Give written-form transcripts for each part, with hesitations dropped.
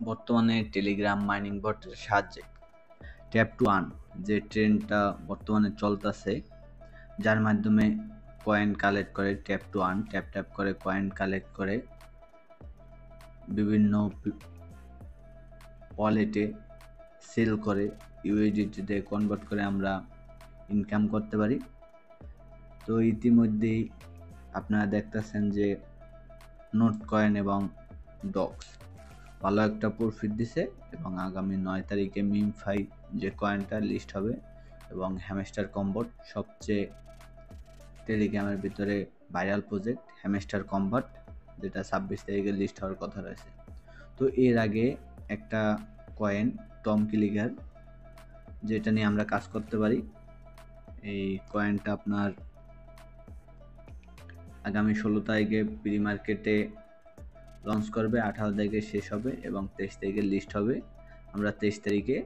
বর্তমানে Telegram mining বটের সাহায্যে ট্যাপ টু আর্ন যে ট্রেন্ডটা বর্তমানে চলতেছে, যার মাধ্যমে কয়েন কালেক্ট করে tap to earn, tap tap করে কয়েন কালেক্ট করে বিভিন্ন ওয়ালেটে সেল করে ইউএসডিটিতে কনভার্ট করে আমরা ইনকাম করতে পারি। তো ইতিমধ্যেই আপনারা দেখতেছেন যে নোট কয়েন এবং ডক্স ভালো একটা প্রফিট দিছে এবং আগামী 9 তারিখে মিমফাই যে কয়েনটা লিস্ট হবে এবং হ্যামস্টার কম্বট সবচেয়ে টেলিগ্রামের ভিতরে ভাইরাল প্রজেক্ট হ্যামস্টার কম্বট, যেটা 26 তারিখে লিস্ট হওয়ার কথা রয়েছে। তো এর আগে একটা কয়েন টম ক্লিকার, যেটা নিয়ে আমরা কাজ করতে পারি। এই কয়েনটা আপনার আগামী 16 তারিখে প্রি মার্কেটে লঞ্চ করবে, 18 তারিখে শেষ হবে এবং 23 তারিখে লিস্ট হবে। আমরা 23 তারিখে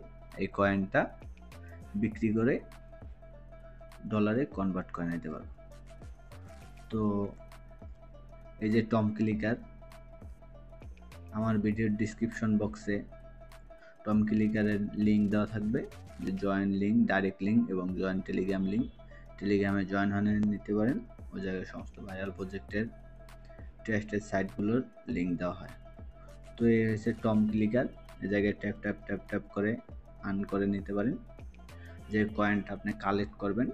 এই কয়েনটা বিক্রি করে ডলারে কনভার্ট করে নিতে পারব। তো এই যে টম ক্লিকার, আমার ভিডিওর ডিসক্রিপশন বক্সে টম ক্লিকারের লিঙ্ক দেওয়া থাকবে, যে জয়েন লিঙ্ক, ডাইরেক্ট লিঙ্ক এবং জয়েন টেলিগ্রাম লিঙ্ক। টেলিগ্রামে জয়েন হয়ে নিতে পারেন, ওই জায়গায় সমস্ত ভাইরাল প্রজেক্টের ট্রাস্টেড সাইটগুলোর লিঙ্ক দেওয়া হয়। তো এই হচ্ছে টম ক্লিকার, এই জায়গায় ট্যাপ ট্যাপ ট্যাপ ট্যাপ করে আর্ন করে নিতে পারেন। যে কয়েনটা আপনি কালেক্ট করবেন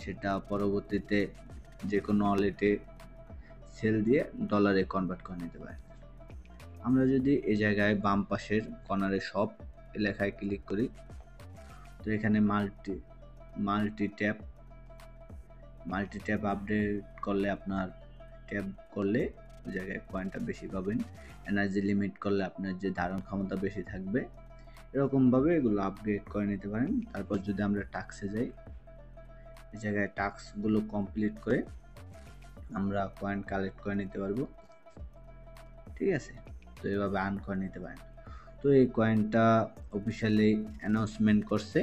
সেটা পরবর্তীতে যে কোনো ওয়ালেটে সেল দিয়ে ডলারে কনভার্ট করে নিতে পারেন। আমরা যদি এই জায়গায় বাম পাশের কর্নারে সব লেখায় ক্লিক করি, তো এখানে মাল্টি ট্যাপ আপডেট করলে আপনার ট্যাপ করলে ওই জায়গায় কয়েনটা বেশি পাবেন। এনার্জি লিমিট করলে আপনার যে ধারণ ক্ষমতা বেশি থাকবে, এরকমভাবে এগুলো আপগ্রেড করে নিতে পারেন। তারপর যদি আমরা টাস্কে যাই, এই জায়গায় টাস্কগুলো কমপ্লিট করে আমরা কয়েন কালেক্ট করে নিতে পারবো। ঠিক আছে, তো এভাবে আর্ন করে নিতে পারেন। তো এই কয়েনটা অফিসিয়ালি অ্যানাউন্সমেন্ট করছে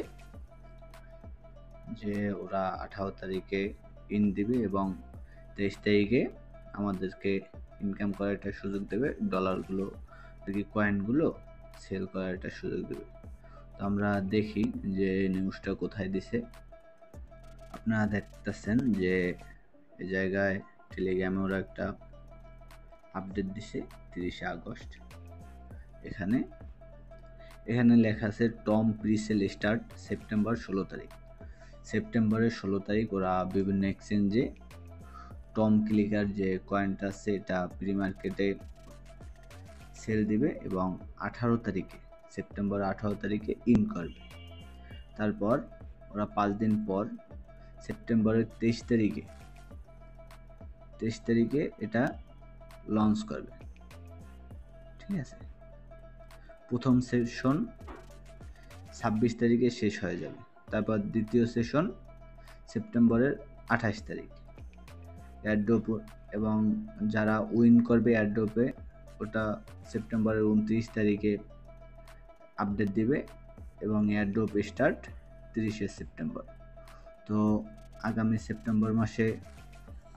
যে ওরা 18 তারিখে ইন দিবে এবং 23 তারিখে আমাদেরকে ইনকাম করার একটা সুযোগ দেবে, ডলারগুলো আর কি কয়েনগুলো সেল করার একটা সুযোগ দেবে। তো আমরা দেখি যে নিউজটা কোথায় দিছে। আপনারা দেখতেছেন যে এই জায়গায় টেলিগ্রামে ওরা একটা আপডেট দিছে 30 আগস্ট। এখানে লেখা আছে টম প্রিসেল স্টার্ট সেপ্টেম্বর 16 তারিখ। সেপ্টেম্বরের 16 তারিখ ওরা বিভিন্ন এক্সচেঞ্জে টম ক্লিকার যে কয়েনটা আছে এটা প্রি মার্কেটে সেল দিবে এবং 18 তারিখে সেপ্টেম্বর 18 তারিখে ইন করবে। তারপর ওরা 5 দিন পর সেপ্টেম্বরের 23 তারিখে এটা লঞ্চ করবে। ঠিক আছে, প্রথম সেশন 26 তারিখে শেষ হয়ে যাবে। তারপর দ্বিতীয় সেশন সেপ্টেম্বরের 28 তারিখ। এয়ারড্রপ এবং যারা উইন করবে এয়ারড্রপে ওটা সেপ্টেম্বরের 29 তারিখে আপডেট দিবে এবং এয়ারড্রপ স্টার্ট 30শে সেপ্টেম্বর। তো আগামী সেপ্টেম্বর মাসে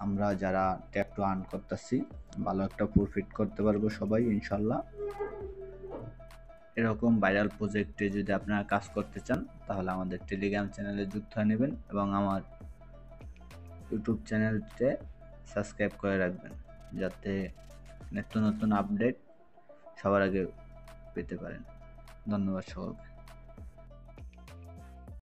আমরা যারা ট্যাপ টু আর্ন করতেছি ভালো একটা প্রফিট করতে পারবো সবাই ইনশাল্লাহ। এরকম ভাইরাল প্রজেক্টে যদি আপনারা কাজ করতে চান তাহলে আমাদের টেলিগ্রাম চ্যানেলে যুক্ত হয়ে নেবেন এবং আমার ইউটিউব চ্যানেলটিতে সাবস্ক্রাইব করে রাখবেন, যাতে নিত্য নতুন আপডেট সবার আগে পেতে পারেন। ধন্যবাদ সকলকে।